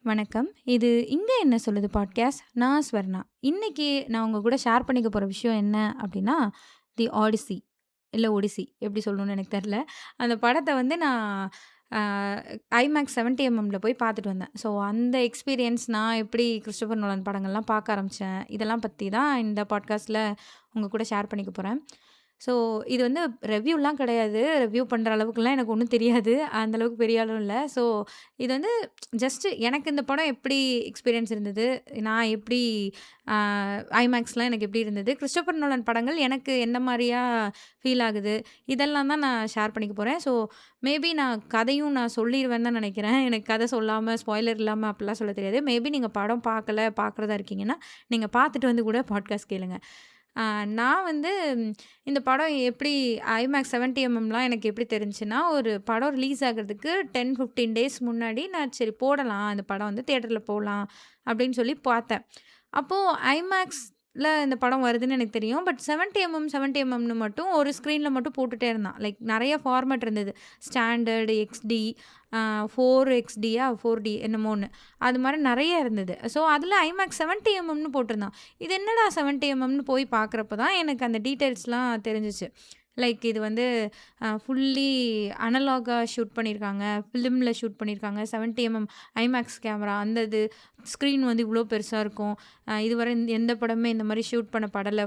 வணக்கம். இது "இங்க என்ன சொல்லுது" பாட்காஸ்ட். நான் ஸ்வர்ணா. இன்னைக்கு நான் உங்க கூட ஷேர் பண்ணிக்க போற விஷயம் என்ன அப்டின்னா, தி ஆடிசி இல்ல ஒடிசி எப்படி சொல்லணும்னு எனக்கு தெர்ல. அந்த படத்த வந்து நான் அ ஐமேக்ஸ் 70 எம்எம்ல போய் பார்த்துட்டு வந்தேன். ஸோ அந்த எக்ஸ்பீரியன்ஸ் நான் எப்படி கிறிஸ்டோபர் நோலன் படங்கள்லாம் பார்க்க ஆரம்பிச்சேன். இதெல்லாம் பத்தி தான் இந்த பாட்காஸ்ட்ல உங்க கூட ஷேர் பண்ணிக்க போறேன். ஸோ இது வந்து ரெவ்யூலாம் கிடையாது. ரெவ்யூ பண்ற அளவுக்குலாம் எனக்கு ஒண்ணும் தெரியாது. அந்த அளவுக்கு பெரிய ஆளும் இல்ல. ஸோ இது வந்து ஜஸ்ட் எனக்கு இந்த படம் எப்படி எக்ஸ்பீரியன்ஸ் இருந்தது? நான் எப்படி அ ஐமேக்ஸ்லாம் எனக்கு எப்படி இருந்தது? கிறிஸ்டோபர் நோலன் படங்கள் எனக்கு எந்த மாரியா ஃபீல் ஆகுது? இதெல்லாம் தான் நான் ஷேர் பண்ணிக்க போறேன். ஸோ மேபி நான் கதையும் நான் சொல்லிருவேன்னு தான் நெனைக்கிறேன். எனக்கு கதை சொல்லாம, ஸ்பாய்லர் இல்லாம அப்படிலாம் சொல்ல தெரியாது. மேபி நீங்க படம் பார்க்கல, பார்க்குறதா இருக்கீங்கன்னா, நீங்க பார்த்துட்டு வந்து கூட பாட்காஸ்ட் கேளுங்க. அ நான் வந்து இந்த படம் எப்படி ஐமேக்ஸ் 70 எம்எம்லாம் எனக்கு எப்படி தெரிஞ்சுச்சுன்னா, ஒரு படம் ரிலீஸ் ஆகுறதுக்கு 10, 15 டேஸ் முன்னாடி நான் சரி போடலாம். இந்த படம் வந்து தியேட்டர்ல போலாம் அப்படின்னு சொல்லி பார்த்தேன். அப்போ ஐமேக்ஸ்ல இந்த படம் வருதுன்னு எனக்கு தெரியும். பட் 70 எம்எம் 70 எம்எம்னு மட்டும் ஒரு ஸ்க்ரீன்ல மட்டும் போட்டுட்டே இருந்தான். லைக் நெறைய ஃபார்மேட் இருந்தது. ஸ்டாண்டர்ட், எக்ஸ்டி, 4XDயா 4D என்னமோ ஒண்ணு. அது மாரி நெறைய இருந்தது. ஸோ அதில ஐமேக்ஸ் 70 எம்எம்னு போட்டிருந்தான். இது என்னடா 70 எம்எம்னு போய் பார்க்குறப்ப தான் எனக்கு அந்த டீட்டெயில்ஸ்லாம் தெரிஞ்சுச்சு. லைக் இது வந்து ஃபுல்லி அனலாகா ஷூட் பண்ணியிருக்காங்க. ஃபிலிம்ல ஷூட் பண்ணியிருக்காங்க. 70 எம்எம் ஐமேக்ஸ் கேமரா அந்த இது ஸ்க்ரீன் வந்து இவ்ளோ பெருசா இருக்கும். இதுவரை எந்த படமுமே இந்த மாரி ஷூட் பண்ணப்படல.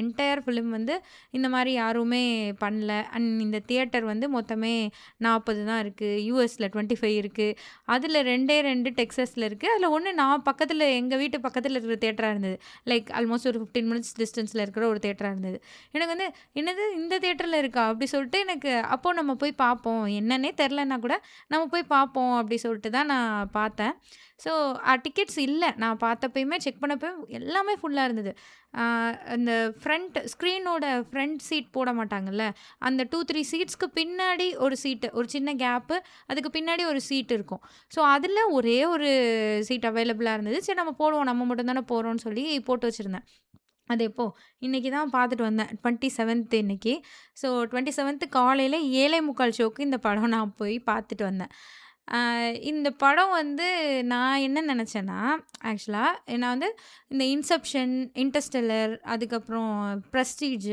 என்டயர் ஃபிலிம் வந்து இந்த மாரி யாருமே பண்ணல. அண்ட் இந்த தியேட்டர் வந்து மொத்தமே 40 தான் இருக்கு. யுஎஸ்ல 25 இருக்கு. அதில 2டே 2 டெக்சாஸ்ல இருக்கு. அதில ஒண்ணு நான் பக்கத்தில எங்க வீட்டு பக்கத்தில இருக்கிற தியேட்டரா இருந்தது. லைக் ஆல்மோஸ்ட் ஒரு 15 மினிட்ஸ் டிஸ்டன்ஸ்ல இருக்கிற ஒரு தியேட்டரா இருந்தது. எனக்கு வந்து "என்னது இந்த தியேட்டர்ல இருக்கா?" அப்படி சொல்லிட்டு எனக்கு அப்போ நம்ம போய் பார்ப்போம். என்னன்னே தெரிலன்னா கூட நம்ம போய் பார்ப்போம் அப்படி சொல்லிட்டு தான் நான் பார்த்தேன். ஸோ டிக்கெட்ஸ் இல்ல. நான் பார்த்தப்பயுமே செக் பண்ணப்பயும் எல்லாமே ஃபுல்லா இருந்தது. அ அந்த ஸ்க்ரீனோட ஃப்ரண்ட் சீட் போட மாட்டாங்கல்ல. அந்த 2, 3 சீட்ஸ்க்கு பின்னாடி ஒரு சீட்டு, ஒரு சின்ன கேப்பு. அதுக்கு பின்னாடி ஒரு சீட் இருக்கும். ஸோ அதில ஒரே ஒரு சீட் அவைலபிளா இருந்தது. சரி நம்ம போடுவோம். நம்ம மட்டும் தானே போறோம்ன்னு சொல்லி போட்டு வச்சிருந்தேன். அது எப்போ? இன்னைக்கு தான் பார்த்துட்டு வந்தேன். 27த் இன்னைக்கு. ஸோ 27த் காலையில 7:45 ஷோக்கு இந்த படம் நான் போய் பார்த்துட்டு வந்தேன். அ இந்த படம் வந்து நான் என்ன நெனச்சேன்னா, ஆக்சுவலா நான் வந்து இந்த இன்செப்ஷன், இன்டர்ஸ்டெல்லர், அதுக்கப்புறம் பிரஸ்டீஜ்,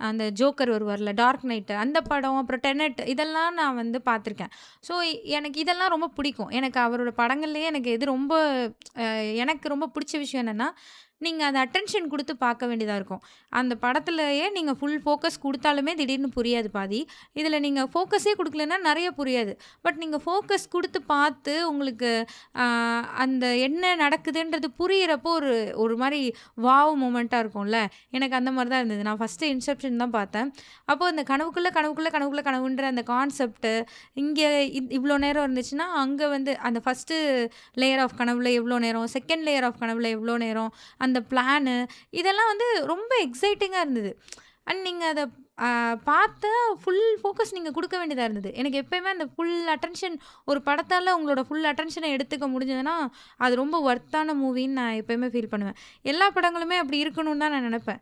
அந்த ஜோக்கர் வருவார்ல, டார்க் நைட் அந்த படம், அப்புறம் டெனட் இதெல்லாம் நான் வந்து பார்த்துருக்கேன். ஸோ எனக்கு இதெல்லாம் ரொம்ப பிடிக்கும். எனக்கு அவரோட படங்கள்லயே எனக்கு எது ரொம்ப எனக்கு ரொம்ப பிடிச்ச விஷயம் என்னன்னா, நீங்க அத அட்டென்ஷன் குடுத்து பார்க்க வேண்டியதா இருக்கும். அந்த படத்திலேயே நீங்க ஃபுல் ஃபோக்கஸ் குடுத்தாலுமே திடீர்னு புரியாது பாதி. இதில நீங்க ஃபோக்கஸே குடுக்கலன்னா நெறைய புரியாது. பட் நீங்க ஃபோக்கஸ் குடுத்து பார்த்து உங்களுக்கு அ அந்த என்ன நடக்குதுன்றது புரியிறப்போ ஒரு ஒரு மாரி வாவ் மொமெண்ட்டா இருக்கும்ல. எனக்கு அந்த மாரி தான் இருந்தது. நான் ஃபர்ஸ்ட்டு இன்செப்ஷன் தான் பார்த்தேன். அப்போ அந்த கனவுக்குள்ள, கனவுக்குள்ள, கனவுக்குள்ள கனவுன்ற அந்த கான்செப்ட் இங்க இவ்ளோ நேரம் இருந்துச்சுன்னா, அங்க வந்து அந்த ஃபர்ஸ்ட்டு லேயர் ஆஃப் கனவுல எவ்ளோ நேரம், செகண்ட் லேயர் ஆஃப் கனவுல எவ்ளோ நேரம், அந்த பிளானு இதெல்லாம் வந்து ரொம்ப எக்ஸைட்டிங்கா இருந்தது. அண்ட் நீங்க அத பார்த்தா ஃபுல் ஃபோக்கஸ் நீங்க குடுக்க வேண்டியதா இருந்தது. எனக்கு எப்பயுமே அந்த ஃபுல் அட்டென்ஷன் ஒரு படத்தால உங்களோட ஃபுல் அட்டென்ஷன எடுத்துக்க முடிஞ்சதுன்னா, அது ரொம்ப ஒர்த்தான மூவின்னு நான் எப்பயுமே ஃபீல் பண்ணுவேன். எல்லா படங்களுமே அப்படி இருக்கணும்னு தான் நான் நெனைப்பேன்.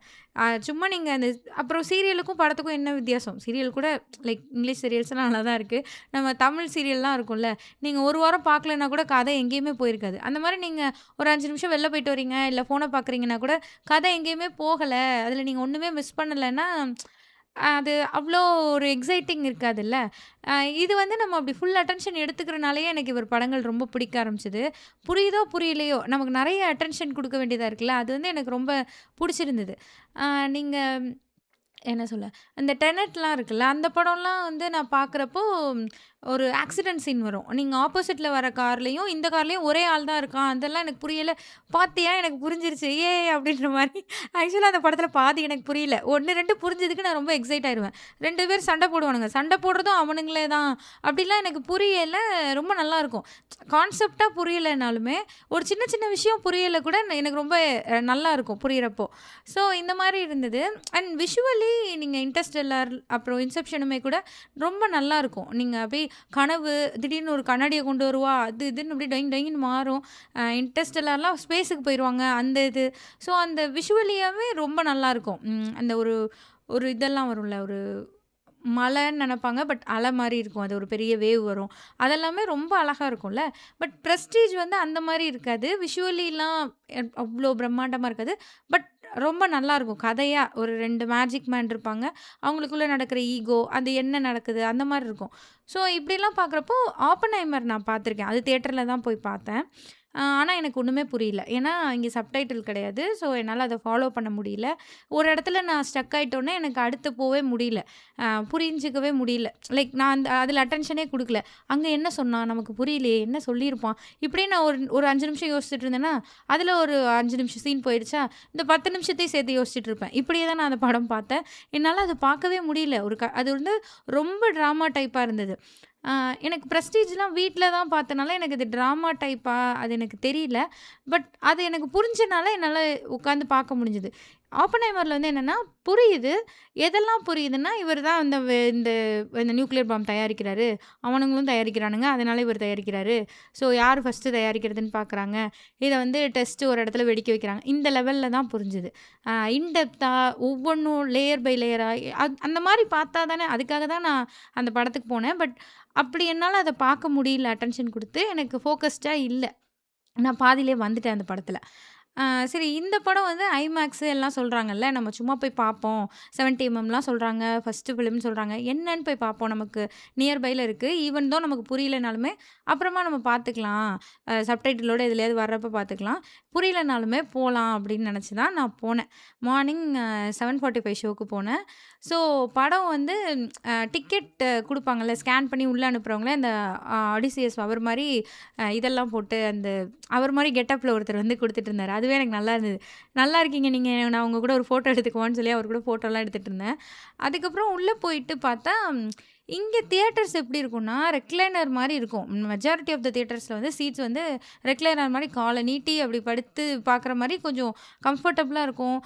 சும்மா நீங்க அந்த அப்புறம் சீரியலுக்கும் படத்துக்கும் என்ன வித்தியாசம்? சீரியல் கூட லைக் இங்கிலீஷ் சீரியல்ஸ்லாம் நல்லா தான் இருக்கு. நம்ம தமிழ் சீரியல்லாம் இருக்கும்ல. நீங்க ஒரு வாரம் பார்க்கலன்னா கூட கதை எங்கேயுமே போயிருக்காது. அந்த மாரி நீங்க ஒரு 5 நிமிஷம் வெளில போயிட்டு வரீங்க, இல்ல ஃபோன பார்க்குறீங்கன்னா கூட கதை எங்கேயுமே போகல. அதில நீங்க ஒண்ணுமே மிஸ் பண்ணலன்னா, அது அவ்ளோ ஒரு எக்ஸைட்டிங் இருக்காதுல்ல. அ இது வந்து நம்ம அப்படி ஃபுல் அட்டென்ஷன் எடுத்துக்கிறனாலயே எனக்கு இவர் படங்கள் ரொம்ப பிடிக்க ஆரம்பிச்சது. புரியுதோ, புரியலையோ நமக்கு நெறைய அட்டென்ஷன் குடுக்க வேண்டியதா இருக்குல்ல. அது வந்து எனக்கு ரொம்ப புடிச்சிருந்தது. அ நீங்க என்ன சொல்ல? அந்த டெனட்லாம் இருக்குல்ல, அந்த படம்லாம் வந்து நான் பார்க்குறப்போ, ஒரு ஆக்சிடென்ட் சீன் வரும். நீங்க ஆப்போசிட்ல வர கார்லயும், இந்த கார்லயும் ஒரே ஆள் தான் இருக்கான். அதெல்லாம் எனக்கு புரியல. "பாத்தியா? எனக்கு புரிஞ்சிருச்சு. ஏ" அப்படின்ற மாரி. ஆக்சுவலா அந்த படத்துல பாதி எனக்கு புரியல. 1, 2 புரிஞ்சதுக்கு நான் ரொம்ப எக்ஸைட் ஆயிருவேன். 2 பேர் சண்டை போடுவானுங்க. சண்டை போடுறதும் அவனுங்களே தான். அப்படிலாம் எனக்கு புரியல. ரொம்ப நல்லாருக்கும். கான்செப்ட்டா புரியலனாலுமே, ஒரு சின்ன சின்ன விஷயம் புரியல கூட எனக்கு ரொம்ப நல்லாருக்கும் புரியறப்போ. ஸோ இந்த மாரி இருந்தது. அண்ட் விஷுவலி நீங்க இன்டர்ஸ்டெல்லார் அப்புறம் இன்செப்ஷனுமே கூட ரொம்ப நல்லாருக்கும். நீங்க அப்படியே கனவு, திடீர்னு ஒரு கண்ணாடிய கொண்டு வருவா, அது இதுன்னு அப்படியே டொயின் டொயின்னு மாறும். இன்டர்ஸ்டெல்லார்லாம் ஸ்பேஸுக்கு போயிருவாங்க. அந்த இது. ஸோ அந்த விஷுவலியாவே ரொம்ப நல்லாருக்கும். அந்த ஒரு ஒரு இதெல்லாம் வரும்ல, ஒரு மலைன்னு நெனைப்பாங்க. பட் அலை மாரி இருக்கும். அது ஒரு பெரிய வேவ் வரும். அதெல்லாமே ரொம்ப அழகா இருக்கும்ல. பட் பிரஸ்டீஜ் வந்து அந்த மாரி இருக்காது. விஷுவலிலாம் அவ்ளோ பிரம்மாண்டமா இருக்காது. பட் ரொம்ப நல்லாருக்கும். கதையா ஒரு 2 மேஜிக் மேன் இருப்பாங்க. அவங்களுக்குள்ள நடக்கிற ஈகோ, அது என்ன நடக்குது அந்த மாரி இருக்கும். ஸோ இப்படிலாம் பார்க்குறப்போ, ஆப்பன்ஹைமர் நான் பார்த்துருக்கேன். அது தியேட்டர்ல தான் போய் பார்த்தேன். ஆனா எனக்கு ஒண்ணுமே புரியல. ஏன்னா, இங்க சப்டைட்டில் கிடையாது. ஸோ என்னால அத ஃபாலோ பண்ண முடியல. ஒரு இடத்துல நான் ஸ்டக் ஆயிட்டோனே, எனக்கு அடுத்து போவே முடியல. புரிஞ்சுக்கவே முடியல. லைக் நான் அதில அட்டென்ஷனே குடுக்கல. அங்க என்ன சொன்னான்? நமக்கு புரியலையே! என்ன சொல்லியிருப்பான்? இப்படியே நான் ஒரு 5 நிமிஷம் யோசிச்சுட்டு இருந்தேன்னா, அதில ஒரு 5 நிமிஷம் சீன் போயிடுச்சா, இந்த 10 நிமிஷத்தையும் சேர்த்து யோசிச்சுட்டு இருப்பேன். இப்படியே தான் நான் அந்த படம் பார்த்தேன். என்னால அத பார்க்கவே முடியல. அது வந்து ரொம்ப ட்ராமா டைப்பா இருந்தது. ஆ எனக்கு பிரஸ்டீஜ்லாம் வீட்ல தான் பார்த்தனால, எனக்கு இது ட்ராமா டைப்பா அது எனக்கு தெரியல. பட் அது எனக்கு புரிஞ்சனால என்னால உட்காந்து பார்க்க முடிஞ்சது. ஆப்பன்ஹைமர்ல வந்து என்னன்னா, புரியுது. எதெல்லாம் புரியுதுன்னா, இவர் தான் இந்த இந்த நியூக்ளியர் பாம் தயாரிக்கிறாரு. அவனுங்களும் தயாரிக்கிறானுங்க. அதனால இவர் தயாரிக்கிறாரு. ஸோ யார் ஃபர்ஸ்ட்டு தயாரிக்கிறதுன்னு பார்க்குறாங்க. இத வந்து டெஸ்ட் ஒரு இடத்துல வெடிக்க வைக்கிறாங்க. இந்த லெவல்ல தான் புரிஞ்சுது. இன் டெப்த்தா ஒவ்வொன்னும் லேயர் பை லேயரா அந்த மாரி பார்த்தா தானே அதுக்காக தான் நான் அந்த படத்துக்கு போனேன். பட் அப்படி என்னால அத பார்க்க முடியல அட்டென்ஷன் குடுத்து. எனக்கு ஃபோகஸ்டா இல்ல. நான் பாதியிலேயே வந்துட்டேன் அந்த படத்துல. சரி இந்த படம் வந்து ஐமேக்ஸ் எல்லாம் சொல்றாங்கல்ல. நம்ம சும்மா போய் பார்ப்போம். 70 எம்எம்லாம் சொல்றாங்க. ஃபர்ஸ்ட்டு ஃபிலிம்னு சொல்றாங்க. என்னன்னு போய் பார்ப்போம். நமக்கு நியர்பைல இருக்கு. ஈவன் தோ நமக்கு புரியலனாலுமே, அப்புறமா நம்ம பார்த்துக்கலாம். சப்டைட்டிலோட எதுலயாவது வர்றப்ப பார்த்துக்கலாம். புரியலனாலுமே போலாம் அப்படின்னு நெனச்சு தான் நான் போனேன். மார்னிங் 7:45 ஷோக்கு போனேன். ஸோ படம் வந்து டிக்கெட் குடுப்பாங்கல்ல, ஸ்கேன் பண்ணி உள்ள அனுப்புறவங்கள இந்த ஆடிசியஸ் அவர் மாரி இதெல்லாம் போட்டு அவர் மாரி கெட்டப்ல ஒருத்தர் வந்து குடுத்துட்டு இருந்தாரு. அதுவே எனக்கு நல்லா இருந்தது. "நல்லா இருக்கீங்க நீங்க. நான் உங்க கூட ஒரு ஃபோட்டோ எடுத்துக்கவான்னு" சொல்லி அவர் கூட ஃபோட்டோலாம் எடுத்துட்டு இருந்தேன். அதுக்கப்புறம் உள்ள போயிட்டு பார்த்தா, இங்க தியேட்டர்ஸ் எப்படி இருக்கும்னா, ரெக்லைனர் மாரி இருக்கும். மெஜாரிட்டி ஆஃப் த தியேட்டர்ஸ்ல வந்து சீட்ஸ் வந்து ரெக்லைனர் மாரி கால நீட்டி அப்படி படுத்து பார்க்குற மாரி கொஞ்சம் கம்ஃபர்டபுளா இருக்கும்.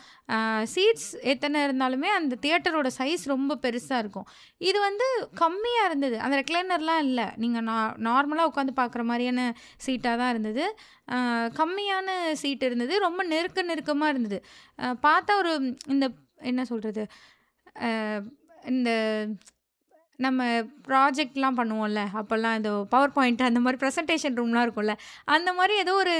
சீட்ஸ் எத்தன இருந்தாலுமே அந்த தியேட்டரோட சைஸ் ரொம்ப பெருசா இருக்கும். இது வந்து கம்மியா இருந்தது. அந்த ரெக்லைனர்லாம் இல்ல. நீங்க நார்மலா உட்காந்து பார்க்குற மாரியான சீட்டா தான் இருந்தது. கம்மியான சீட் இருந்தது. ரொம்ப நெருக்கமா இருந்தது. பார்த்தா இந்த என்ன சொல்றது? அ இந்த நம்ம ப்ராஜெக்ட்லாம் பண்ணுவோம்ல, அப்போலாம் இந்த பவர் பாயிண்ட் அந்த மாரி பிரசன்டேஷன் ரூம்லாம் இருக்கும்ல, அந்த மாரி ஏதோ ஒரு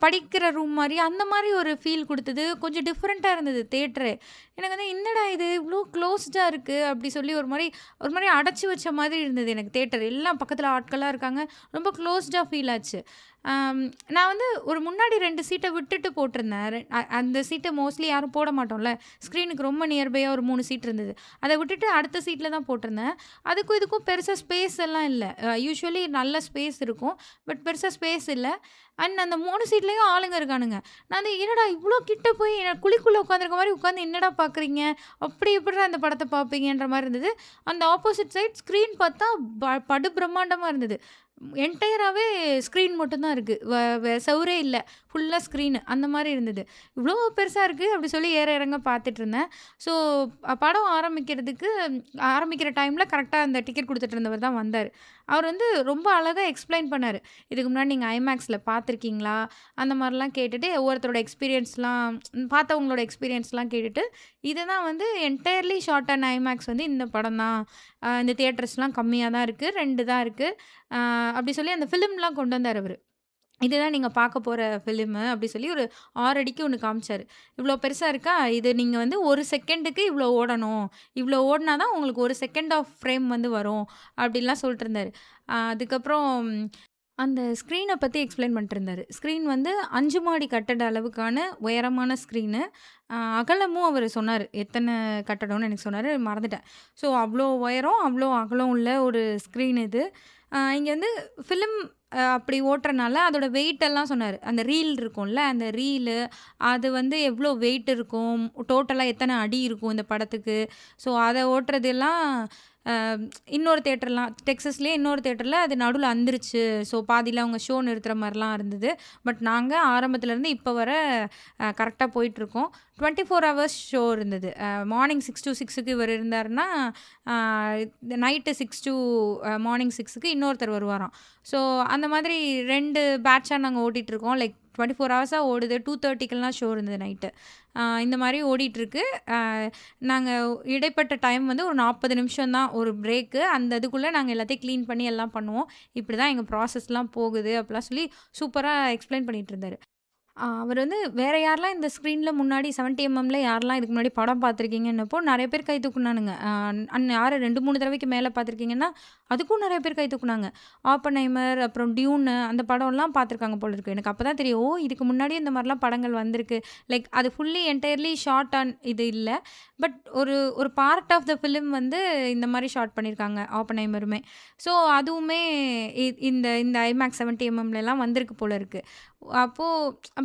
படிக்கிற ரூம் மாரி, அந்த மாரி ஒரு ஃபீல் குடுத்தது. கொஞ்சம் டிஃப்ரெண்ட்டா இருந்தது தியேட்டரே. எனக்கு வந்து என்னடா இது இவ்ளோ க்ளோஸ்டா இருக்கு, அப்படி சொல்லி ஒரு மாரி அடைச்சு வச்ச மாதிரி இருந்தது எனக்கு தியேட்டர். எல்லாம் பக்கத்துல ஆட்களா இருக்காங்க. ரொம்ப க்ளோஸ்டா ஃபீல் ஆச்சு. நான் வந்து ஒரு முன்னாடி 2 சீட்ட விட்டுட்டு போட்டிருந்தேன். அந்த சீட்ட மோஸ்ட்லி யாரும் போட மாட்டோம்ல. ஸ்க்ரீனுக்கு ரொம்ப நியர்பையா ஒரு 3 சீட் இருந்தது. அத விட்டுட்டு அடுத்த சீட்ல தான் போட்டிருந்தேன். அதுக்கும் இதுக்கும் பெருசா ஸ்பேஸ் எல்லாம் இல்ல. யூசுவலி நல்ல ஸ்பேஸ் இருக்கும். பட் பெருசா ஸ்பேஸ் இல்ல. அண்ட் அந்த 3 சீட்லயும் ஆளுங்க இருக்கானுங்க. நான் வந்து என்னடா இவ்ளோ கிட்ட போய் குழிக்குள்ள உட்காந்துருக்க மாரி உட்காந்து என்னடா பார்க்குறீங்க? அப்படி எப்புட்றா அந்த படத்த பார்ப்பீங்கன்ற மாரி இருந்தது. அந்த ஆப்போசிட் சைட் ஸ்க்ரீன் பார்த்தா படு பிரம்மாண்டமா இருந்தது. என்டையராவே ஸ்க்ரீன் மட்டும் தான் இருக்கு. செவுரே இல்ல. ஃபுல்லா ஸ்க்ரீனு. அந்த மாரி இருந்தது. இவ்ளோ பெருசா இருக்கு அப்படி சொல்லி ஏற இறங்க பார்த்துட்டுருந்தேன். ஸோ படம் ஆரம்பிக்கிற டைம்ல கரெக்ட்டா அந்த டிக்கெட் குடுத்துட்டு இருந்தவர் தான் வந்தாரு. அவர் வந்து ரொம்ப அழகா எக்ஸ்ப்ளைன் பண்ணாரு. இதுக்கு முன்னாடி நீங்க ஐமேக்ஸ்ல பார்த்துருக்கீங்களா? அந்த மாரிலாம் கேட்டுட்டு ஒவ்வொருத்தரோட எக்ஸ்பீரியன்ஸ்லாம் பார்த்தவங்களோட எக்ஸ்பீரியன்ஸ்லாம் கேட்டுட்டு, இதுதான் வந்து என்டையர்லி ஷாட் அண்ட் ஐமேக்ஸ் வந்து இந்த படம் தான். இந்த தியேட்டர்ஸ்லாம் கம்மியா தான் இருக்கு. 2 தான் இருக்கு. அப்படி சொல்லி அந்த ஃபிலிம்லாம் கொண்டு வந்தாரு அவரு. இதுதான் நீங்க பார்க்க போற ஃபிலிமு அப்படி சொல்லி ஒரு 6 அடிக்கு ஒண்ணு காமிச்சாரு. இவ்ளோ பெருசா இருக்கா? இது நீங்க வந்து 1 செகண்டுக்கு இவ்ளோ ஓடணும். இவ்ளோ ஓடுனா தான் உங்களுக்கு 1 செகண்ட் ஆஃப் ஃப்ரேம் வந்து வரும். அப்படிலாம் சொல்லிட்டு இருந்தாரு. அதுக்கப்புறம் அந்த ஸ்க்ரீன பத்தி எக்ஸ்ப்ளைன் பண்ணிட்டு இருந்தாரு. ஸ்க்ரீன் வந்து 5 மாடி கட்டட அளவுக்கான உயரமான ஸ்க்ரீனு. அகலமும் அவரு சொன்னாரு. எத்தன கட்டடம்னு எனக்கு சொன்னாரு. மறந்துட்டேன். ஸோ அவ்ளோ உயரம், அவ்ளோ அகலம் உள்ள ஒரு ஸ்க்ரீன் இது. இங்க வந்து ஃபிலிம் அப்படி ஓட்டுறனால அதோட வெயிட் எல்லாம் சொன்னாரு. அந்த ரீல் இருக்கும்ல, அந்த ரீலு அது வந்து எவ்ளோ வெயிட் இருக்கும், டோட்டலா எத்தன அடி இருக்கும் இந்த படத்துக்கு. ஸோ அத ஓட்டுறதெல்லாம் அ இன்னொரு தியேட்டர்லாம் டெக்சஸ்லயே இன்னொரு தியேட்டர்ல அது நடுவுல அந்துருச்சு. ஸோ பாதியில அவங்க ஷோ நிறுத்துற மாரிலாம் இருந்தது. பட் நாங்க ஆரம்பத்துலேருந்து இப்போ வர கரெக்ட்டா போயிட்டுருக்கோம். 24 ஹவர்ஸ் ஷோ இருந்தது. மார்னிங் 6 டூ 6க்கு இவர் இருந்தாருன்னா, நைட்டு 6 டூ மார்னிங் 6க்கு இன்னொருத்தர் வருவாராம். ஸோ அந்த மாதிரி 2 பேட்ச்சா நாங்க ஓட்டிட்டுருக்கோம். லைக் 24 ஹவர்ஸா ஓடுது. 2:30க்கெல்லாம் ஷோ இருந்தது நைட்டு. இந்த மாரி ஓடிட்டுருக்கு. அ நாங்க இடைப்பட்ட டைம் வந்து ஒரு 40 நிமிஷம் தான் ஒரு பிரேக்கு. அந்த இதுக்குள்ள நாங்க எல்லாத்தையும் கிளீன் பண்ணி எல்லாம் பண்ணுவோம். இப்படி தான் எங்க ப்ராசஸ்லாம் போகுது அப்படிலாம் சொல்லி சூப்பரா எக்ஸ்ப்ளைன் பண்ணிட்டு இருந்தாரு. அவர் வந்து வேற யாரெல்லாம் இந்த ஸ்க்ரீன்ல முன்னாடி 70 எம்எம்ல யாரெல்லாம் இதுக்கு முன்னாடி படம் பார்த்துருக்கீங்கன்னப்போ, நெறைய பேர் கை தூக்குனானுங்க. யாரு 2, 3 தடவைக்கு மேல பார்த்துருக்கீங்கன்னா, அதுக்கும் நெறைய பேர் கை தூக்குனாங்க. ஆப்பன்ஹைமர், அப்புறம் டியூனு அந்த படம்லாம் பார்த்துருக்காங்க போல இருக்கு. எனக்கு அப்ப தான் தெரியும், ஓ! இதுக்கு முன்னாடி இந்த மாரிலாம் படங்கள் வந்திருக்கு. லைக் அது ஃபுல்லி என்டையர்லி ஷார்ட் ஆன் இது இல்ல. பட் ஒரு ஒரு பார்ட் ஆஃப் த ஃபிலிம் வந்து இந்த மாரி ஷார்ட் பண்ணியிருக்காங்க, ஆப்பன்ஹைமருமே. ஸோ அதுவுமே இந்த இந்த ஐமேக்ஸ் 70 எம்எம்லலாம் வந்திருக்கு போல இருக்கு. அப்போ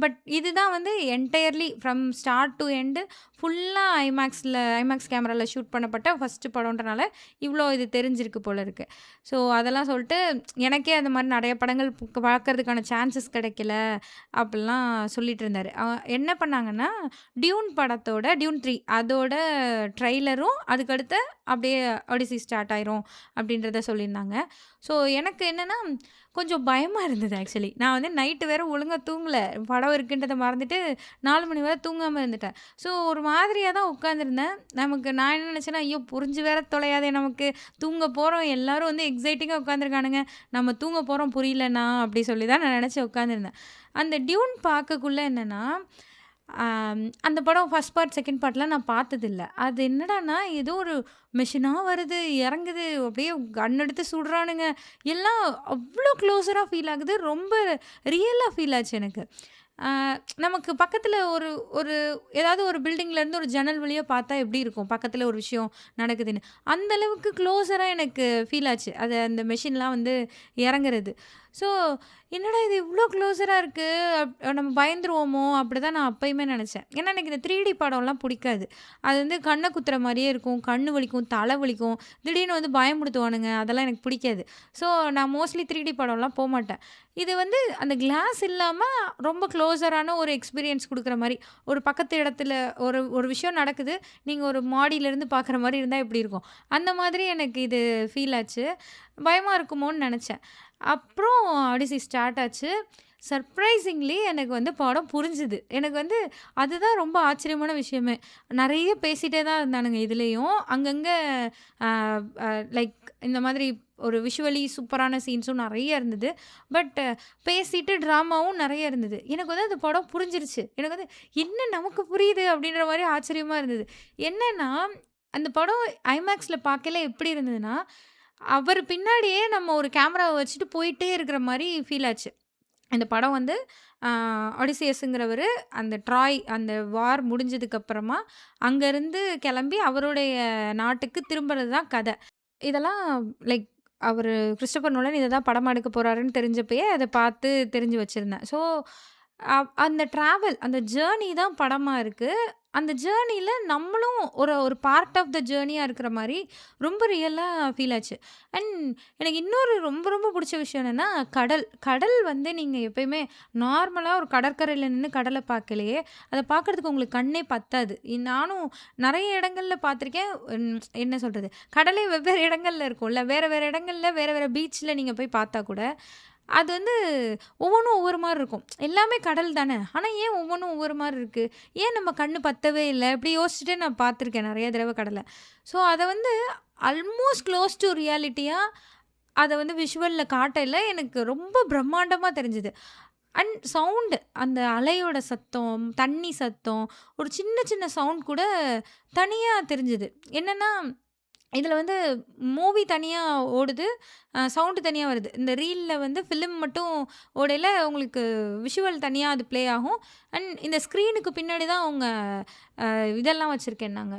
பட் இதுதான் வந்து entirely from start to end ஃபுல்லா ஐமேக்ஸ் கேமரால ஷூட் பண்ணப்பட்ட ஃபர்ஸ்ட்டு படம்ன்றனால, இவ்ளோ இது தெரிஞ்சிருக்கு போல இருக்கு. ஸோ அதெல்லாம் சொல்ட்டு எனக்கே அந்த மாரி நெறைய படங்கள் பார்க்கறதுக்கான சான்சஸ் கிடைக்கல, அப்டிலாம் சொல்லிட்டு இருந்தாரு. என்ன பண்ணாங்கன்னா, டியூன் 3 அதோட ட்ரெய்லரும், அதுக்கடுத்து அப்படியே ஆடிசி ஸ்டார்ட் ஆயிரும் அப்படின்றத சொல்லியிருந்தாங்க. ஸோ எனக்கு என்னன்னா, கொஞ்சம் பயமா இருந்தது ஆக்சுவலி. நான் வந்து நைட்டு வேற ஒழுங்கா தூங்கல. படம் இருக்குன்றத மறந்துட்டு 4 மணி வரை தூங்காம இருந்துட்டேன். ஸோ ஒரு மாதிரியா தான் உட்காந்துருந்தேன். நான் என்ன நினச்சேன்னா, ஐயோ! புரிஞ்சு வேற தொலையாதே நமக்கு. தூங்க போறோம். எல்லாரும் வந்து எக்ஸைட்டிங்கா உட்காந்துருக்கானுங்க. நம்ம தூங்க போறோம் புரியலண்ணா, அப்படி சொல்லி தான் நான் நினச்சு உட்காந்துருந்தேன். அந்த டியூன் பார்க்கக்குள்ள என்னன்னா, அந்த படம் ஃபர்ஸ்ட் பார்ட், செகண்ட் பார்ட்லாம் நான் பார்த்ததில்ல. அது என்னடான்னா, ஏதோ ஒரு மெஷினா வருது, இறங்குது, அப்படியே கன் எடுத்து சுடுறானுங்க. எல்லாம் அவ்ளோ க்ளோஸரா ஃபீல் ஆகுது. ரொம்ப ரியலா ஃபீல் ஆச்சு எனக்கு. ஆ நமக்கு பக்கத்துல ஒரு ஒரு ஏதாவது ஒரு பில்டிங்லேருந்து ஒரு ஜன்னல் வழியா பார்த்தா எப்படி இருக்கும்? பக்கத்துல ஒரு விஷயம் நடக்குதுன்னு. அந்த அளவுக்கு க்ளோஸரா எனக்கு ஃபீல் ஆச்சு. அந்த மெஷின்லாம் வந்து இறங்குறது. ஸோ என்னடா இது இவ்ளோ க்ளோஸரா இருக்கு. நம்ம பயந்துருவோமோ? அப்படிதான் நான் அப்பயுமே நெனச்சேன். ஏன்னா எனக்கு இந்த 3டி படம்லாம் புடிக்காது. அது வந்து கண்ண குத்துற மாரியே இருக்கும். கண்ணு வலிக்கும், தலை வலிக்கும். திடீர்னு வந்து பயமுறுத்துவானுங்க. அதெல்லாம் எனக்கு பிடிக்காது. ஸோ நான் மோஸ்ட்லி 3டி படம்லாம் போமாட்டேன். இது வந்து அந்த கிளாஸ் இல்லாம ரொம்ப க்ளோஸரான ஒரு எக்ஸ்பீரியன்ஸ் குடுக்குற மாரி. ஒரு பக்கத்து இடத்துல ஒரு ஒரு விஷயம் நடக்குது. நீங்க ஒரு மாடியிலருந்து பார்க்குற மாரி இருந்தா எப்படி இருக்கும்? அந்த மாதிரி எனக்கு இது ஃபீல் ஆச்சு. பயமா இருக்குமோன்னு நெனச்சேன். அப்புறம் ஆடிசி ஸ்டார்ட் ஆச்சு. சர்ப்ரைசிங்லி எனக்கு வந்து படம் புரிஞ்சுது. எனக்கு வந்து அதுதான் ரொம்ப ஆச்சரியமான விஷயமே. நெறைய பேசிட்டே தான் இருந்தானுங்க இதுலயும். அங்கங்க அ அ லைக் இந்த மாதிரி ஒரு விஷுவலி சூப்பரான சீன்ஸும் நெறைய இருந்தது. பட் பேசிட்டு ட்ராமாவும் நெறைய இருந்தது. எனக்கு வந்து அந்த படம் புரிஞ்சிருச்சு. எனக்கு வந்து என்ன நமக்கு புரியுது அப்படின்ற மாரி ஆச்சரியமா இருந்தது. என்னன்னா, அந்த படம் ஐமேக்ஸ்ல பார்க்கையில எப்படி இருந்ததுன்னா, அவர் பின்னாடியே நம்ம ஒரு கேமராவ வச்சுட்டு போயிட்டே இருக்கிற மாரி ஃபீல் ஆச்சு. இந்த படம் வந்து அ ஒடிசியஸ்ங்கிறவரு அந்த ட்ராய் அந்த வார் முடிஞ்சதுக்கு அப்புறமா அங்கருந்து கிளம்பி அவருடைய நாட்டுக்கு திரும்புறது தான் கத. இதெல்லாம் லைக் அவரு கிறிஸ்டோபர் நோலன் இத தான் படமா எடுக்க போறாருன்னு தெரிஞ்சப்பயே அத பார்த்து தெரிஞ்சு வச்சிருந்தேன். ஸோ, அந்த ட்ராவல் அந்த ஜர்னி தான் படமா இருக்கு. அந்த ஜர்னில நம்மளும் ஒரு ஒரு பார்ட் ஆஃப் த ஜர்னியா இருக்கிற மாரி ரொம்ப ரியலா ஃபீல் ஆச்சு. அண்ட் எனக்கு இன்னொரு ரொம்ப ரொம்ப புடிச்ச விஷயம் என்னன்னா, கடல். கடல் வந்து நீங்க எப்பயுமே நார்மலா ஒரு கடற்கரையில நின்னு கடல பார்க்கலயே, அத பார்க்கறதுக்கு உங்களுக்கு கண்ணே பத்தாது. நானும் நெறைய இடங்கள்ல பார்த்துருக்கேன். என்ன சொல்றது? கடலே வெவ்வேறு இடங்கள்ல இருக்கும்ல. வேற வேற இடங்கள்ல வேற வேற பீச்ல நீங்க போய் பார்த்தா கூட, அது வந்து ஒவ்வொன்னும் ஒவ்வொரு மாரி இருக்கும். எல்லாமே கடல் தானே! ஆனா ஏன் ஒவ்வொன்னும் ஒவ்வொரு மாரி இருக்கு? ஏன் நம்ம கண்ணு பத்தவே இல்ல? இப்படி யோசிச்சுட்டே நான் பார்த்துருக்கேன் நெறைய தடவ கடல. ஸோ அத வந்து ஆல்மோஸ்ட் க்ளோஸ் டூ ரியாலிட்டியா அத வந்து விஷுவல்ல காட்டையில எனக்கு ரொம்ப பிரம்மாண்டமா தெரிஞ்சது. அண்ட் சவுண்ட் அந்த அலையோட சத்தம், தண்ணி சத்தம், ஒரு சின்ன சின்ன சவுண்ட் கூட தனியா தெரிஞ்சது. என்னன்னா, இதுல வந்து மூவி தனியா ஓடுது. சவுண்ட் தனியா வருது. இந்த ரீல்ல வந்து ஃபிலிம் மட்டும் ஓடையில உங்களுக்கு விஷுவல் தனியா அது ப்ளே ஆகும். அண்ட் இந்த ஸ்க்ரீனுக்கு பின்னாடி தான் அவங்க இதெல்லாம் வச்சிருக்கேன்னாங்க.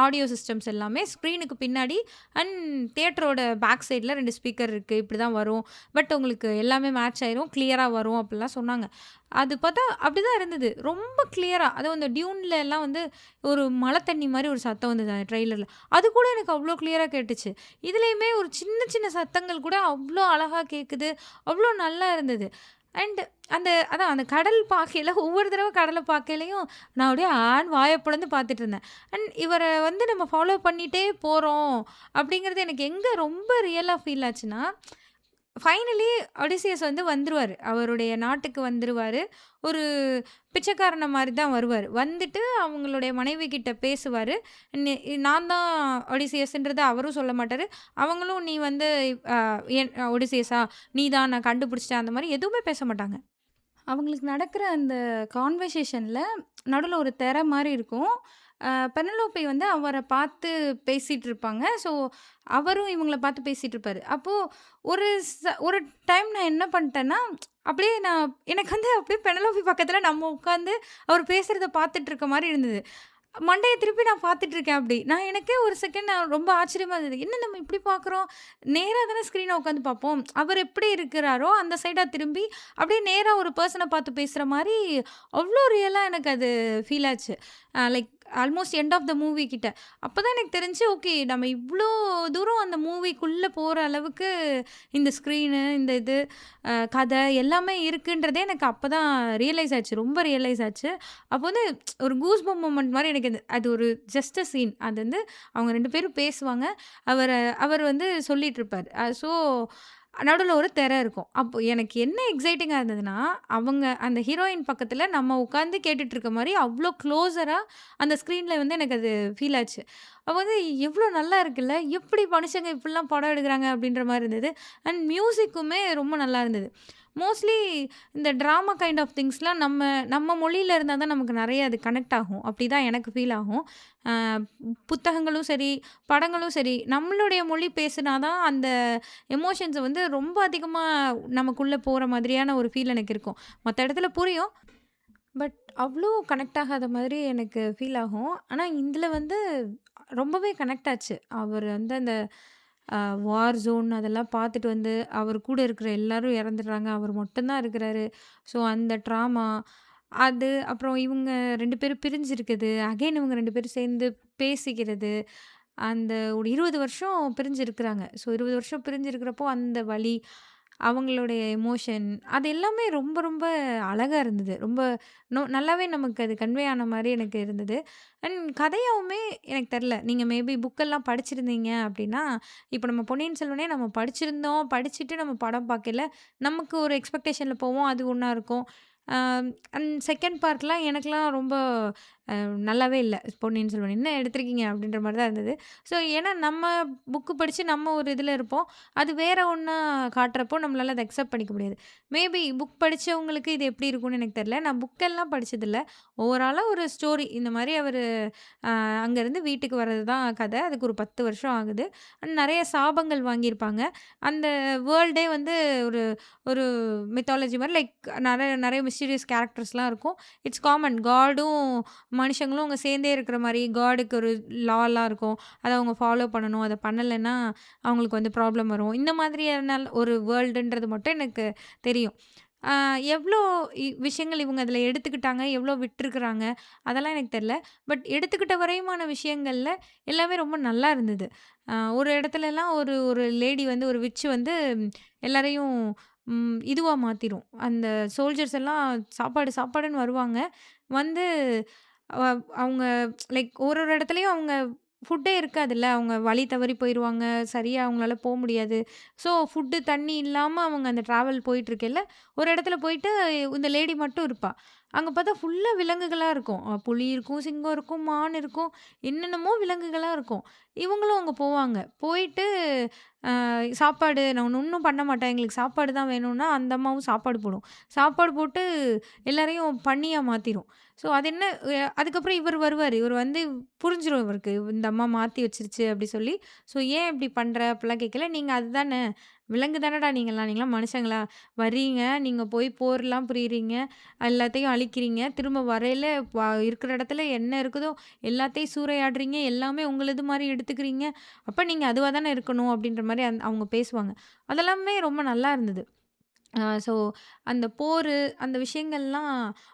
ஆடியோ சிஸ்டம்ஸ் எல்லாமே ஸ்க்ரீனுக்கு பின்னாடி அண்ட் தியேட்டரோட பேக் சைட்ல 2 ஸ்பீக்கர் இருக்கு. இப்படி தான் வரும். பட் உங்களுக்கு எல்லாமே மேட்ச் ஆயிரும். கிளியரா வரும் அப்படிலாம் சொன்னாங்க. அது பார்த்தா அப்படிதான் இருந்தது. ரொம்ப கிளியரா அதுவும் அந்த டியூன்ல எல்லாம் வந்து ஒரு மழை தண்ணி மாரி ஒரு சத்தம் வந்தது அந்த ட்ரெய்லர்ல. அது கூட எனக்கு அவ்ளோ கிளியரா கேட்டுச்சு. இதுலயுமே ஒரு சின்ன சின்ன சத்தங்கள் கூட அவ்ளோ அழகா கேட்குது. அவ்ளோ நல்லா இருந்தது. அண்ட் அந்த கடல் பார்க்கையில ஒவ்வொரு தடவ கடல பார்க்கையிலயும் நான் அப்படியே வாய பொளந்து பார்த்துட்டு இருந்தேன். அண்ட் இவர வந்து நம்ம ஃபாலோ பண்ணிட்டே போறோம் அப்படிங்கிறது எனக்கு எங்க ரொம்ப ரியலா ஃபீல் ஆச்சுன்னா, ஃபைனலி ஒடிசியஸ் வந்து வந்துருவாரு. அவருடைய நாட்டுக்கு வந்துருவாரு. ஒரு பிச்சைக்காரன மாரி தான் வருவாரு. வந்துட்டு அவங்களுடைய மனைவி கிட்ட பேசுவாரு. நெ நான் தான் ஒடிசியஸ்ன்றத அவரும் சொல்ல மாட்டாரு. அவங்களும் நீ வந்து அ என் ஒடிசியஸா? நீ தான் நான் கண்டுபிடிச்சுட்டேன் அந்த மாரி எதுவுமே பேச மாட்டாங்க. அவங்களுக்கு நடக்கிற அந்த கான்வர்சேஷன்ல நடுவுல ஒரு திரை மாரி இருக்கும். பெனலோப்பி வந்து அவர பார்த்து பேசிட்டு இருப்பாங்க. ஸோ, அவரும் இவங்கள பார்த்து பேசிட்டு இருப்பாரு. அப்போ ஒரு டைம் நான் என்ன பண்ணிட்டேன்னா, அப்படியே எனக்கு வந்து அப்படியே பெனலோப்பி பக்கத்துல நம்ம உட்காந்து அவர் பேசுறத பார்த்துட்டு இருக்க மாரி இருந்தது. மண்டைய திருப்பி நான் பார்த்துட்டு இருக்கேன் அப்படி. எனக்கே ஒரு செகண்ட் ரொம்ப ஆச்சரியமா இருந்தது. என்ன நம்ம இப்படி பார்க்குறோம்? நேரா தானே ஸ்க்ரீன உட்காந்து பார்ப்போம். அவர் எப்படி இருக்கிறாரோ, அந்த சைடா திரும்பி அப்படியே நேரா ஒரு பெர்சன பார்த்து பேசுற மாரி, அவ்ளோ ரியலா எனக்கு அது ஃபீல் ஆச்சு. Like almost end of the movie கிட்ட. அப்பதான் எனக்கு தெரிஞ்சுச்சு, ஓகே நம்ம இவ்ளோ தூரம் அந்த மூவிக்குள்ள போற அளவுக்கு இந்த ஸ்க்ரீனு, இந்த இது கதை எல்லாமே இருக்குன்றதே எனக்கு அப்பதான் ரியலைஸ் ஆச்சு. ரொம்ப ரியலைஸ் ஆச்சு. அப்போ வந்து ஒரு கூஸ் பம்ப் மொமெண்ட் மாரி எனக்கு அது ஒரு ஜஸ்ட் அ சீன். அது வந்து அவங்க 2 பேரும் பேசுவாங்க. அவர் வந்து சொல்லிட்டுருப்பாரு. ஸோ நடுவுல ஒரு திரை இருக்கும். அப்போ எனக்கு என்ன எக்ஸைட்டிங்கா இருந்ததுன்னா, அவங்க அந்த ஹீரோயின் பக்கத்துல நம்ம உட்கார்ந்து கேட்டுட்டு இருக்க மாரி அவ்ளோ க்ளோஸரா அந்த ஸ்க்ரீன்ல வந்து எனக்கு அது ஃபீல் ஆச்சு. அப்ப வந்து எவ்ளோ நல்லா இருக்குல்ல! எப்படி மனுஷங்க இப்படிலாம் படம் எடுக்குறாங்க அப்படின்ற மாரி இருந்தது. அண்ட் மியூசிக்குமே ரொம்ப நல்லா இருந்தது. மோஸ்ட்லி இந்த டிராமா கைண்ட் ஆஃப் திங்ஸ்லாம் நம்ம நம்ம மொழியில இருந்தா தான் நமக்கு நெறைய அது கனெக்ட் ஆகும். அப்படிதான் எனக்கு ஃபீல் ஆகும். அ புத்தகங்களும் சரி, படங்களும் சரி, நம்மளுடைய மொழி பேசுனா தான் அந்த எமோஷன்ஸ வந்து ரொம்ப அதிகமா நமக்குள்ள போற மாதிரியான ஒரு ஃபீல் எனக்கு இருக்கும். மத்த இடத்துல புரியும். பட் அவ்ளோ கனெக்ட் ஆகாத மாதிரி எனக்கு ஃபீல் ஆகும். ஆனா, இதில வந்து ரொம்பவே கனெக்ட் ஆச்சு. அவரு வந்து அந்த அ வார் ஜோன் அதெல்லாம் பார்த்துட்டு வந்து, அவர் கூட இருக்கிற எல்லாரும் இறந்துடுறாங்க. அவர் மட்டும் தான் இருக்கிறாரு. ஸோ, அந்த ட்ராமா, அது அப்புறம் இவங்க 2 பேரும் பிரிஞ்சிருக்குது. அகைன் இவங்க 2 பேரும் சேர்ந்து பேசிக்கிறது. அந்த ஒரு 20 வருஷம் பிரிஞ்சு இருக்கிறாங்க. ஸோ 20 வருஷம் பிரிஞ்சு இருக்கிறப்போ அந்த வலி, அவங்களுடைய எமோஷன் அது எல்லாமே ரொம்ப ரொம்ப அழகா இருந்தது. ரொம்ப நல்லாவே நமக்கு அது கன்வே ஆன மாரி எனக்கு இருந்தது. அண்ட் கதையாவுமே எனக்கு தெரியல. நீங்க மேபி புக்கெல்லாம் படிச்சிருந்தீங்க அப்டின்னா, இப்ப நம்ம பொன்னியின் செல்வனே நம்ம படிச்சிருந்தோம். படிச்சுட்டு நம்ம படம் பார்க்கையில, நமக்கு ஒரு எக்ஸ்பெக்டேஷன்ல போவோம். அது ஒண்ணா இருக்கும். அ அண்ட் செகண்ட் பார்ட்லாம் எனக்கெல்லாம் ரொம்ப நல்லாவே இல்ல. பொன்னியின் செல்வன் என்ன எடுத்திருக்கீங்க? அப்படின்ற மாரி தான் இருந்தது. ஸோ ஏன்னா நம்ம புக்கு படிச்சு நம்ம ஒரு இதுல இருப்போம். அது வேற ஒண்ணா காட்டுறப்போ நம்மளால அத அக்செப்ட் பண்ணிக்க முடியாது. மேபி புக் படிச்சவங்களுக்கு இது எப்படி இருக்கும்னு எனக்கு தெரியல. நான் புக்கெல்லாம் படிச்சதில்ல. ஓவராலா ஒரு ஸ்டோரி இந்த மாரி அவரு அங்கேருந்து வீட்டுக்கு வர்றது தான் கதை. அதுக்கு ஒரு 10 வருஷம் ஆகுது. நெறைய சாபங்கள் வாங்கியிருப்பாங்க. அந்த வேர்ல்டே வந்து ஒரு ஒரு மித்தாலஜி மாரி லைக் நெறைய நெறைய மிஸ்டீரியஸ் கேரக்டர்ஸ்லாம் இருக்கும். It's common. காடும் மனுஷங்களும் அங்க சேர்ந்தே இருக்கிற மாரி, காடுக்கு ஒரு லாலாம் இருக்கும். அத அவங்க ஃபாலோ பண்ணணும். அத பண்ணலன்னா, அவங்களுக்கு வந்து ப்ராப்ளம் வரும். இந்த மாதிரியான ஒரு வேர்ல்டுன்றது மட்டும் எனக்கு தெரியும். ஆ எவ்ளோ விஷயங்கள் இவங்க அதில எடுத்துக்கிட்டாங்க, எவ்ளோ விட்டுருக்குறாங்க, அதெல்லாம் எனக்கு தெரியல. பட் எடுத்துக்கிட்ட வரையுமான விஷயங்கள்ல எல்லாமே ரொம்ப நல்லா இருந்தது. ஒரு இடத்துலலாம் ஒரு ஒரு லேடி வந்து ஒரு விட்ச் வந்து எல்லாரையும் இதுவா மாத்திரும். அந்த சோல்ஜர்ஸ் எல்லாம் சாப்பாடு சாப்பாடுன்னு வருவாங்க. வந்து அவ அவங்க லைக் ஒரு ஒரு இடத்துலயும் அவங்க ஃபுட்டே இருக்காதுல்ல. அவங்க வழி தவறி போயிருவாங்க. சரியா அவங்களால முடியாது. ஸோ ஃபுட்டு, தண்ணி இல்லாம அவங்க அந்த ட்ராவல் போயிட்டுருக்கையில, ஒரு இடத்துல போயிட்டு இந்த லேடி மட்டும் இருப்பா. அங்க பார்த்தா ஃபுல்லா விலங்குகளா இருக்கும். புலி இருக்கும், சிங்கம் இருக்கும், மான் இருக்கும். என்னென்னமோ விலங்குகளா இருக்கும். இவங்களும் அங்க போவாங்க. போயிட்டு சாப்பாடு நான் ஒண்ணும் பண்ண மாட்டேன். எங்களுக்கு சாப்பாடு தான் வேணும்னா, அந்த அம்மாவும் சாப்பாடு போடும். சாப்பாடு போட்டு எல்லாரையும் பன்னியா மாத்திரும். ஸோ அது என்ன அதுக்கப்புறம் இவர் வருவாரு. இவர் வந்து புரிஞ்சிரும் இவருக்கு. இந்த அம்மா மாத்தி வச்சுருச்சு அப்டி சொல்லி. ஸோ "ஏன் இப்டி பண்ற?" அப்டிலாம் கேட்கல. "நீங்க அதுதானே விலங்கு தானடா நீங்கலாம். நீங்கலாம் மனுஷங்களா? வர்றீங்க, நீங்க போய் போர்லாம் புரியிறீங்க, எல்லாத்தையும் அழிக்கிறீங்க. திரும்ப வரையில இருக்கிற இடத்துல என்ன இருக்குதோ எல்லாத்தையும் சூறையாடுறீங்க. எல்லாமே உங்களது மாரி எடுத்துக்கிறீங்க. அப்ப நீங்க அதுவா தானே இருக்கணும்." அப்டின்ற மாரி அவங்க பேசுவாங்க. அதெல்லாமே ரொம்ப நல்லா இருந்தது. ஸோ அந்த போரு, அந்த விஷயங்கள்லாம்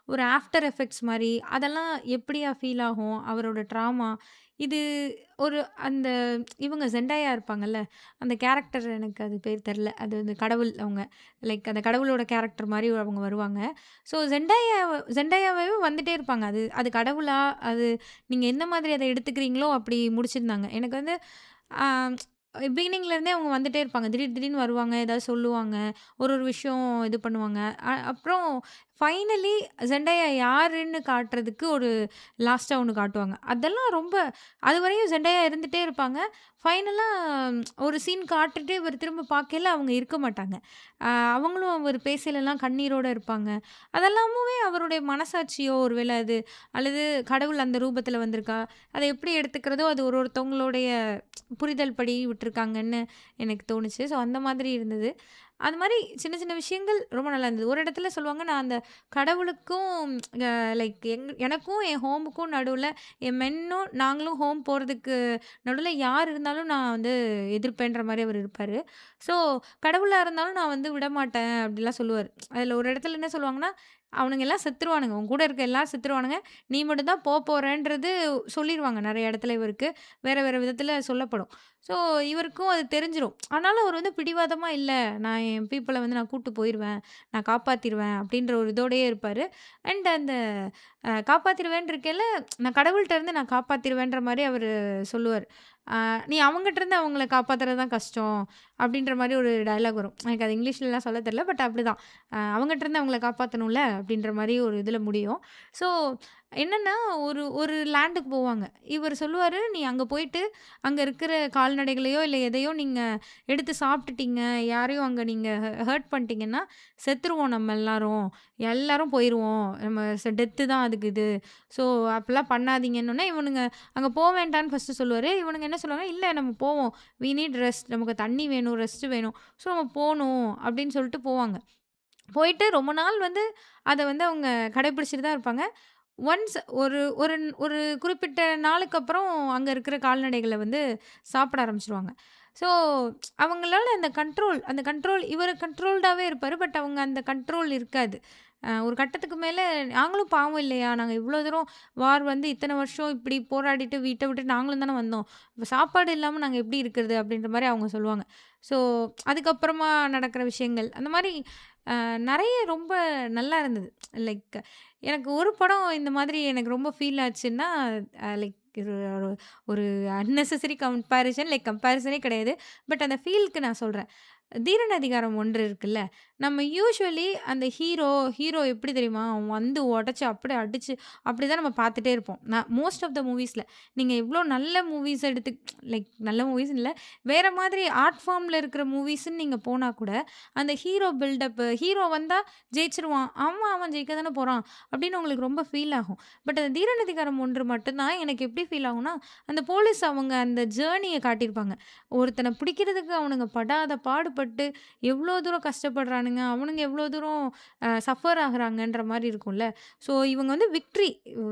ஒரு ஆஃப்டர் எஃபெக்ட்ஸ் மாரி, அதெல்லாம் எப்படியா ஃபீல் ஆகும்? அவரோட ட்ராமா, இது ஒரு அந்த இவங்க செண்டாயா இருப்பாங்கல்ல, அந்த கேரக்டர் எனக்கு அது பேர் தெர்ல. அது வந்து கடவுள் அவங்க. லைக் அந்த கடவுளோட கேரக்டர் மாரி அவங்க வருவாங்க. ஸோ செண்டாயாவே வந்துட்டே இருப்பாங்க. அது அது கடவுளா? அது நீங்க எந்த மாதிரி அத எடுத்துக்கிறீங்களோ, அப்படி முடிச்சிருந்தாங்க. எனக்கு வந்து ஆ பிகினிங்ல இருந்தே அவங்க வந்துட்டே இருப்பாங்க. திடீர்னு வருவாங்க. ஏதாவது சொல்லுவாங்க. ஒரு விஷயம் இது பண்ணுவாங்க. அப்புறம் ஃபைனலி ஜெண்டயா யாருன்னு காட்டுறதுக்கு ஒரு லாஸ்ட்டா ஒண்ணு காட்டுவாங்க. அதெல்லாம் ரொம்ப அதுவரையும் ஜெண்டயா இருந்துட்டே இருப்பாங்க. ஃபைனலா ஒரு சீன் காட்டுட்டு இவர் திரும்ப பார்க்கையில அவங்க இருக்க மாட்டாங்க. அ அவங்களும் அவர் பேசையிலலாம் கண்ணீரோட இருப்பாங்க. அதெல்லாமுமே அவருடைய மனசாட்சியோ ஒருவேள அது அல்லது கடவுள் அந்த ரூபத்தில வந்திருக்கா, அத எப்படி எடுத்துக்கிறதோ அது ஒருத்தவங்களுடைய புரிதல் படி விட்டுருக்காங்கன்னு எனக்கு தோணுச்சு. ஸோ அந்த மாதிரி இருந்தது. அது மாரி சின்ன சின்ன விஷயங்கள் ரொம்ப நல்லா இருந்தது. ஒரு இடத்துல சொல்லுவாங்க, நான் அந்த கடவுளுக்கும் லைக் எனக்கும் என் ஹோமுக்கும் நடுவுல என் மென்னும் நாங்களும் ஹோம் போறதுக்கு நடுவுல யார் இருந்தாலும் நான் வந்து எதிர்ப்பேன்ற மாரி அவரு இருப்பாரு. ஸோ கடவுளா இருந்தாலும் நான் வந்து விடமாட்டேன் அப்டிலாம் சொல்லுவாரு. அதுல ஒரு இடத்துல என்ன சொல்லுவாங்கன்னா, "அவனுங்க எல்லாம் செத்துருவானுங்க. உன் கூட இருக்க எல்லாரும் செத்துருவானுங்க. நீ மட்டும் தான் போறன்றது" சொல்லிருவாங்க நெறைய இடத்துல இவருக்கு. வேற வேற விதத்துல சொல்லப்படும். ஸோ இவருக்கும் அது தெரிஞ்சிரும். ஆனாலும் அவர் வந்து பிடிவாதமா இல்ல, நான் என் பீப்பிள வந்து நான் கூட்டு போயிருவேன். நான் காப்பாத்திருவேன் அப்டின்ற ஒரு இதோடயே இருப்பாரு. அண்ட் அந்த காப்பாத்திருவேன்னு இருக்கையில, நான் கடவுள்ட்ட இருந்து நான் காப்பாத்திருவேன்ற மாரி அவரு சொல்லுவாரு. "நீ அவங்கட்ட இருந்து அவங்கள காப்பாத்துறது தான் கஷ்டம்." அப்படின்ற மாரி ஒரு டயலாக் வரும். எனக்கு அது இங்கிலீஷ்லலாம் சொல்ல தெரியல. பட் அப்படிதான். அவங்கட்ட இருந்து அவங்கள காப்பாத்தணும்ல அப்படின்ற மாரி ஒரு இதுல முடியும். ஸோ என்னன்னா, ஒரு ஒரு லேண்டுக்கு போவாங்க. இவரு சொல்லுவாரு, "நீ அங்க போயிட்டு, அங்க இருக்கிற கால்நடைகளையோ, இல்ல எதையோ நீங்க எடுத்து சாப்பிட்டுட்டீங்க, யாரையும் அங்க நீங்க ஹர்ட் பண்ணிட்டீங்கன்னா, செத்துருவோம் நம்ம எல்லாரும். எல்லாரும் போயிருவோம். நம்ம டெத்து தான் அதுக்கு இது. ஸோ அப்படிலாம் பண்ணாதீங்கன்னோனே, இவனுங்க அங்க வேண்டான்னு ஃபர்ஸ்ட்டு சொல்லுவாரு. இவனுங்க என்ன சொல்லுவாங்க, "இல்ல நம்ம போவோம். We need rest. நமக்கு தண்ணி வேணும், ரெஸ்ட் வேணும். ஸோ நம்ம போணும்." அப்படின்னு சொல்லிட்டு போவாங்க. போயிட்டு ரொம்ப நாள் வந்து அத வந்து அவங்க கடைபிடிச்சுட்டு தான் இருப்பாங்க. ஒன்ஸ் ஒரு ஒரு ஒரு குறிப்பிட்ட நாளுக்கு அப்புறம் அங்க இருக்கிற கால்நடைகள வந்து சாப்பிட ஆரம்பிச்சுருவாங்க. ஸோ அவங்களால அந்த கண்ட்ரோல் இவரு கண்ட்ரோல்டாவே இருப்பாரு. பட் அவங்க அந்த கண்ட்ரோல் இருக்காது. ஒரு கட்டத்துக்கு மேல நாங்களும் பாவம் இல்லையா? நாங்க இவ்ளோ தூரம் வார் வந்து இத்தன வருஷம் இப்படி போராடிட்டு வீட்ட விட்டு நாங்களும் தானே வந்தோம். இப்ப சாப்பாடு இல்லாம நாங்க எப்படி இருக்கிறது? அப்படின்ற மாரி அவங்க சொல்லுவாங்க. ஸோ அதுக்கப்புறமா நடக்கிற விஷயங்கள் அந்த மாரி நெறைய ரொம்ப நல்லா இருந்தது. லைக் எனக்கு ஒரு படம் இந்த மாதிரி எனக்கு ரொம்ப ஃபீல் ஆச்சுன்னா, லைக் இது ஒரு ஒரு அன்னெசசரி கம்பேரிசன் லைக் கம்பேரிசனே கிடையாது. பட் அந்த ஃபீல்க்கு நான் சொல்றேன். தீரன் அதிகாரம் 1 இருக்குல்ல. நம்ம யூசுவலி அந்த ஹீரோ எப்படி தெரியுமா? அவன் வந்து உடைச்சு அப்படியே அடிச்சு அப்படிதான் நம்ம பார்த்துட்டே இருப்போம். நான் மோஸ்ட் ஆஃப் த மூவிஸ்ல. நீங்க எவ்ளோ நல்ல மூவிஸ் எடுத்து லைக் நல்ல மூவிஸ்ன்னு இல்ல. வேற மாதிரி ஆர்ட் ஃபார்ம்ல இருக்கிற மூவிஸ்ன்னு நீங்க போனா கூட, அந்த ஹீரோ பில்டப் ஹீரோ வந்தா ஜெயிச்சுருவான். ஆமா, அவன் ஜெயிக்க தானே போறான். அப்படின்னு உங்களுக்கு ரொம்ப ஃபீல் ஆகும். பட் அந்த தீரன் அதிகாரம் 1 மட்டும் தான் எனக்கு எப்படி ஃபீல் ஆகும்னா, அந்த போலீஸ் அவங்க அந்த ஜர்னிய காட்டியிருப்பாங்க. ஒருத்தன பிடிக்கிறதுக்கு அவனுங்க படாத பாடுபட்டு எவ்ளோ தூரம் கஷ்டப்படுறானுங்க. அவனுங்க எவ்ளோ தூரம் சஃபர் ஆகுறாங்கன்ற மாரி இருக்கும்ல. ஸோ இவங்க வந்து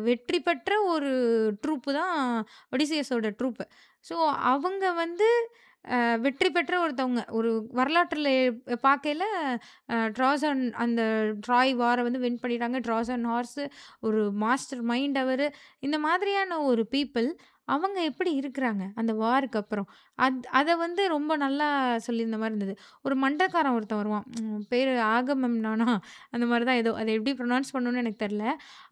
வெற்றி பெற்ற ஒரு ட்ரூப் தான் ஒடிசியஸோட ட்ரூப். ஸோ அவங்க வந்து வெற்றி பெற்ற ஒருத்தவங்க. ஒரு வரலாற்றில பார்க்கையில ட்ராஜன் அந்த ட்ராய் வார வந்து வின் பண்ணிட்டாங்க. ட்ராஜன் ஹார்ஸ் ஒரு மாஸ்டர் மைண்ட் அவரு. இந்த மாதிரியான ஒரு பீப்பிள் அவங்க எப்படி இருக்கிறாங்க, அந்த வாருக்கு அப்புறம். அத வந்து ரொம்ப நல்லா சொல்லியிருந்த மாரி இருந்தது. ஒரு மண்டைக்காரன் ஒருத்தன் வருவான். பேரு ஆகமெம்னானா அந்த மாரி தான் ஏதோ. அத எப்படி ப்ரொனவுன்ஸ் பண்ணணும்னு எனக்கு தெரியல.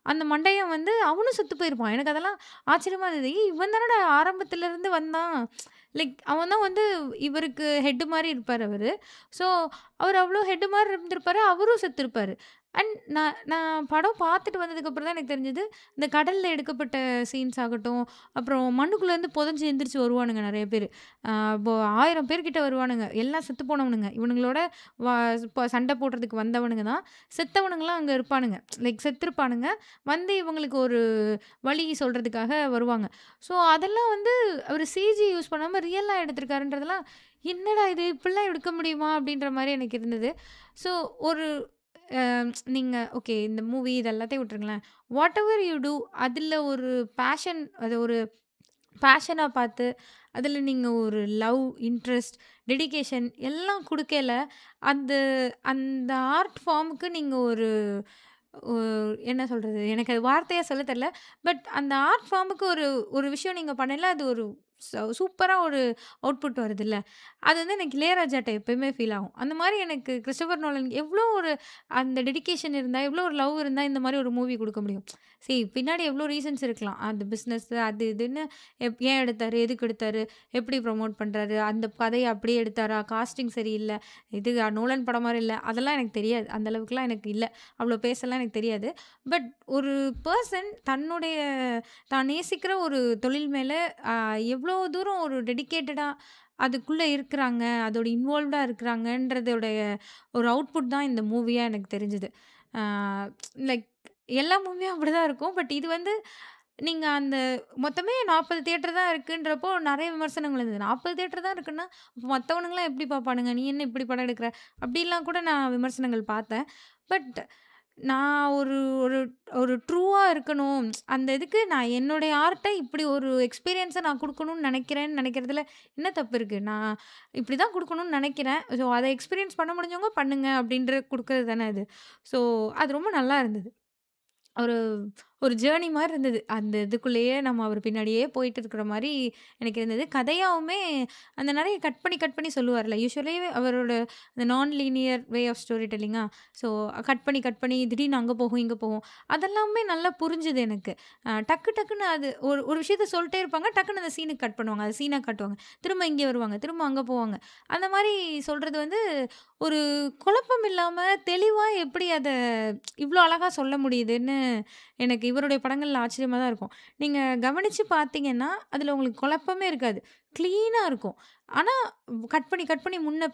அந்த மண்டையன் வந்து அவனும் செத்து போயிருப்பான். எனக்கு அதெல்லாம் ஆச்சரியமா இருந்தது. ஏய் இவன் தானடா ஆரம்பத்துல இருந்து வந்தான். லைக் அவன் தான் வந்து இவருக்கு ஹெட் மாரி இருப்பாரு அவரு. ஸோ அவரு அவ்ளோ ஹெட் மாரி இருந்திருப்பாரு. அவரும் செத்திருப்பாரு. அண்ட் நான் நான் படம் பார்த்துட்டு வந்ததுக்கப்புறம் தான் எனக்கு தெரிஞ்சது, இந்த கடல்ல எடுக்கப்பட்ட சீன்ஸ் ஆகட்டும், அப்புறம் மண்ணுக்குள்ளேருந்து புதைஞ்சு எந்திரிச்சு வருவானுங்க நெறைய பேரு. இப்போ 1000 பேர் கிட்ட வருவானுங்க. எல்லாம் செத்து போனவனுங்க. இவனுங்களோட வ இப்ப சண்டை போடுறதுக்கு வந்தவனுங்க தான். செத்தவனுங்கலாம் அங்க இருப்பானுங்க. லைக் செத்துருப்பானுங்க. வந்து இவங்களுக்கு ஒரு வழி சொல்றதுக்காக வருவாங்க. ஸோ அதெல்லாம் வந்து அவரு சிஜி யூஸ் பண்ணாம ரியலா எடுத்திருக்காருன்றதெல்லாம், என்னடா இது! இப்படிலாம் எடுக்க முடியுமா? அப்படின்ற மாரி எனக்கு இருந்தது. ஸோ ஒரு அ நீங்க ஓகே இந்த மூவி இது எல்லாத்தையும் விட்டுருங்களேன். வாட் எவர் யூ டூ அதில ஒரு பேஷன் அது ஒரு பேஷனா பார்த்து, அதில நீங்க ஒரு லவ், இன்ட்ரெஸ்ட், டெடிகேஷன் எல்லாம் குடுக்கையில, அந்த அந்த ஆர்ட் ஃபார்முக்கு நீங்க ஒரு ஒ என்ன சொல்றது? எனக்கு அது வார்த்தையா சொல்ல தெரியல. பட் அந்த ஆர்ட் ஃபார்முக்கு ஒரு ஒரு விஷயம் நீங்க பண்ணையில, அது ஒரு சூப்பரா ஒரு அவுட்புட் வருதுல்ல. அது வந்து எனக்கு இளையராஜாட்ட எப்பயுமே ஃபீல் ஆகும். அந்த மாரி எனக்கு கிறிஸ்டோபர் நோலன் எவ்ளோ ஒரு அந்த டெடிகேஷன் இருந்தா, எவ்ளோ ஒரு லவ் இருந்தா இந்த மாரி ஒரு மூவி குடுக்க முடியும். பின்னாடி எவ்ளோ ரீசன்ஸ் இருக்கலாம். அந்த பிசினஸ் அது இதுன்னு ஏன் எடுத்தாரு? எதுக்கு எடுத்தாரு? எப்படி ப்ரமோட் பண்றாரு? அந்த கதைய அப்படியே எடுத்தாரா? காஸ்டிங் சரியில்ல. இது நோலன் படம் மாரி இல்ல. அதெல்லாம் எனக்கு தெரியாது. அந்த அளவுக்குலாம் எனக்கு இல்ல. அவ்ளோ பேசலாம் எனக்கு தெரியாது. பட் ஒரு பெர்சன் தன்னுடைய தான் நேசிக்கிற ஒரு தொழில் மேல அ எவ்ளோ தூரம் ஒரு டெடிகேட்டடா அதுக்குள்ள இருக்கிறாங்க, அதோட இன்வால்வ்டா இருக்கிறாங்கன்றதோடைய ஒரு அவுட்புட் தான் இந்த மூவியா எனக்கு தெரிஞ்சது. ஆ லைக் எல்லா மூவியும் அப்படிதான் இருக்கும். பட் இது வந்து நீங்க அந்த மொத்தமே 40 தியேட்டர் தான் இருக்குன்றப்போ நெறைய விமர்சனங்கள் இருந்தது. 40 தியேட்டர் தான் இருக்குன்னா, அப்ப மத்தவனுங்கலாம் எப்படி பார்ப்பானுங்க? நீ என்ன இப்படி படம் எடுக்குற? அப்படிலாம் கூட நான் விமர்சனங்கள் பார்த்தேன். பட் நான் ஒரு ஒரு ஒரு ட்ரூவா இருக்கணும். அந்த இதுக்கு நான் என்னுடைய ஆர்ட்ட இப்படி ஒரு எக்ஸ்பீரியன்ஸ நான் குடுக்கணும்னு நெனைக்கிறேன்னு நெனைக்கிறதுல என்ன தப்பு இருக்கு? நான் இப்படி தான் குடுக்கணும்னு நெனைக்கிறேன். ஸோ அத எக்ஸ்பீரியன்ஸ் பண்ண முடிஞ்சவங்க பண்ணுங்க அப்படின்ற குடுக்குறது தானே அது. ஸோ அது ரொம்ப நல்லா இருந்தது. ஒரு ஒரு ஜர்னி மாரி இருந்தது. அந்த இதுக்குள்ளேயே நம்ம அவர் பின்னாடியே போயிட்டு இருக்கிற மாரி எனக்கு இருந்தது. கதையாவுமே அந்த நெறைய கட் பண்ணி சொல்லுவார்ல. யூசுவலி அவரோட அந்த நான் லீனியர் வே ஆஃப் ஸ்டோரி டெல்லிங்கா. ஸோ கட் பண்ணி திடீர்னு அங்க போகும், இங்க போகும். அதெல்லாமே நல்லா புரிஞ்சுது எனக்கு. டக்குன்னு அது ஒரு ஒரு விஷயத்த சொல்ட்டே இருப்பாங்க. டக்குன்னு அந்த சீனுக்கு கட் பண்ணுவாங்க. அது சீனா காட்டுவாங்க. திரும்ப இங்கே வருவாங்க. திரும்ப அங்க போவாங்க. அந்த மாரி சொல்றது வந்து ஒரு குழப்பம் இல்லாம தெளிவா எப்படி அத இவ்ளோ அழகா சொல்ல முடியுதுன்னு எனக்கு இவருடைய படங்கள்ல ஆச்சரியமா தான் இருக்கும். நீங்க கவனிச்சு பார்த்தீங்கன்னா, அதுல உங்களுக்கு குழப்பமே இருக்காது. கிளீனா இருக்கும். ஆனா, கட் பண்ணி முன்ன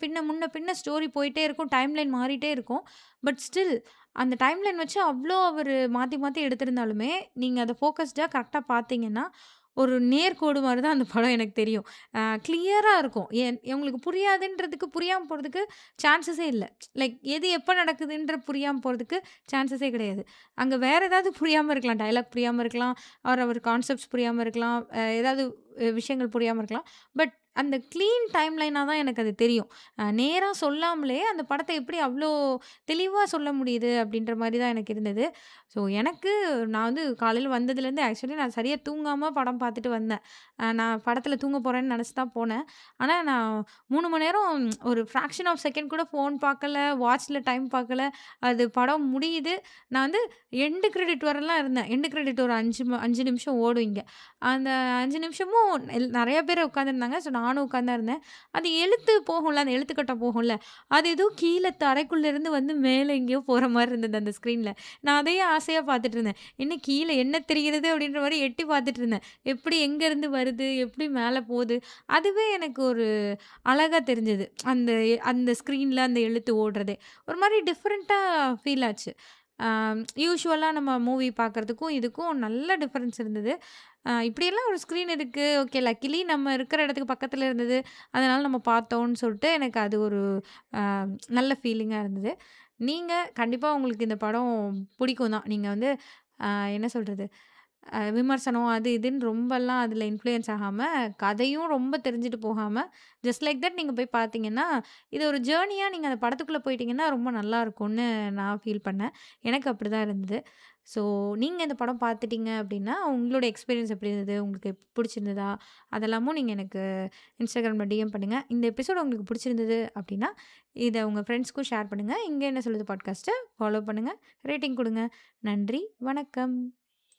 பின்ன ஸ்டோரி போயிட்டே இருக்கும். டைம்லைன் மாறிட்டே இருக்கும். பட் ஸ்டில் அந்த டைம்லைன் வச்சு அவ்ளோ அவரு மாத்தி மாத்தி எடுத்திருந்தாலுமே, நீங்க அத ஃபோக்கஸ்டா கரெக்ட்டா பார்த்தீங்கன்னா, ஒரு நேர்கோடு மாரி தான் அந்த படம் எனக்கு தெரியும். கிளியரா இருக்கும். உங்களுக்கு புரியாதுன்றதுக்கு புரியாம போறதுக்கு சான்ஸஸே இல்ல. லைக் எது எப்ப நடக்குதுன்ற புரியாம போறதுக்கு சான்ஸஸே கிடையாது. அங்க வேற ஏதாவது புரியாம இருக்கலாம். டயலாக் புரியாம இருக்கலாம். அவர் கான்செப்ட்ஸ் புரியாம இருக்கலாம். ஏதாவது விஷயங்கள் புரியாம இருக்கலாம். பட் அந்த கிளீன் டைம் லைனா தான் எனக்கு அது தெரியும். நேரா சொல்லாமலே அந்த படத்த எப்படி அவ்ளோ தெளிவா சொல்ல முடியுது அப்படின்ற மாரி தான் எனக்கு இருந்தது. ஸோ எனக்கு நான் வந்து காலையில வந்ததுலேருந்து ஆக்சுவலி நான் சரியா தூங்காம படம் பார்த்துட்டு வந்தேன். நான் படத்துல தூங்க போறேன்னு நெனச்சு தான் போனேன். ஆனா நான் 3 மணி நேரம் ஒரு ஃபிராக்ஷன் ஆஃப் செகண்ட் கூட ஃபோன் பார்க்கல, வாட்ச்ல டைம் பார்க்கல. அது படம் முடியுது. நான் வந்து எண்ட் கிரெடிட் வரலாம் இருந்தேன். எண்ட் கிரெடிட் ஒரு 5 நிமிஷம் ஓடும் இங்க. அந்த 5 நிமிஷமும் நெறைய பேர் உட்காந்துருந்தாங்க. ஸோ நானும் உட்காந்து தான் இருந்தேன். அது எழுத்து போகும்ல, அந்த எழுத்துக்கட்டம் போகும்ல, அது ஏதோ கீழ தரைக்குள்ளேருந்து வந்து மேல எங்கேயோ போற மாரி இருந்தது அந்த ஸ்க்ரீன்ல. நான் அதையே ஆசையா பார்த்துட்டு இருந்தேன். என்ன கீழ என்ன தெரிகிறது அப்படின்ற மாரி எட்டி பார்த்துட்டு இருந்தேன். எப்படி எங்கேருந்து வருது? எப்படி மேல போது? அதுவே எனக்கு ஒரு அழகா தெரிஞ்சது. அந்த ஸ்க்ரீன்ல அந்த எழுத்து ஓடுறதே. ஒரு மாரி டிஃபரெண்ட்டா ஃபீல் ஆச்சு. யூசுவலா நம்ம மூவி பார்க்கறதுக்கும், இதுக்கும் நல்ல டிஃபரன்ஸ் இருந்தது. இப்படியெல்லாம் ஒரு ஸ்க்ரீன் இருக்கு. ஓகே லக்கிலி நம்ம இருக்கிற இடத்துக்கு பக்கத்துல இருந்தது. அதனால நம்ம பார்த்தோம்னு சொல்லிட்டு எனக்கு அது ஒரு அ நல்ல ஃபீலிங்கா இருந்தது. நீங்க கண்டிப்பா உங்களுக்கு இந்த படம் பிடிக்கும் தான். நீங்க வந்து என்ன சொல்றது? விமர்சனம் அது இதுன்னு ரொம்பலாம் அதில இன்ஃப்ளூயன்ஸ் ஆகாம, கதையும் ரொம்ப தெரிஞ்சுட்டு போகாம, ஜஸ்ட் லைக் தட் நீங்க போய் பார்த்தீங்கன்னா, இது ஒரு ஜர்னியா நீங்க அந்த படத்துக்குள்ள போயிட்டீங்கன்னா, ரொம்ப நல்லாருக்கும்னு நான் ஃபீல் பண்ணேன். எனக்கு அப்படிதான் இருந்தது. ஸோ நீங்க இந்த படம் பார்த்துட்டீங்க அப்படின்னா, உங்களோட எக்ஸ்பீரியன்ஸ் எப்படி இருந்தது? உங்களுக்கு பிடிச்சிருந்ததா? அதெல்லாமும் நீங்க எனக்கு Instagramல டிஎம் பண்ணுங்க. இந்த எபிசோட் உங்களுக்கு பிடிச்சிருந்தது அப்படின்னா, இத உங்க ஃப்ரெண்ட்ஸ்க்கும் ஷேர் பண்ணுங்க. இங்க என்ன சொல்லுது பாட்காஸ்ட்ட ஃபாலோ பண்ணுங்க. ரேட்டிங் குடுங்க. நன்றி. வணக்கம்.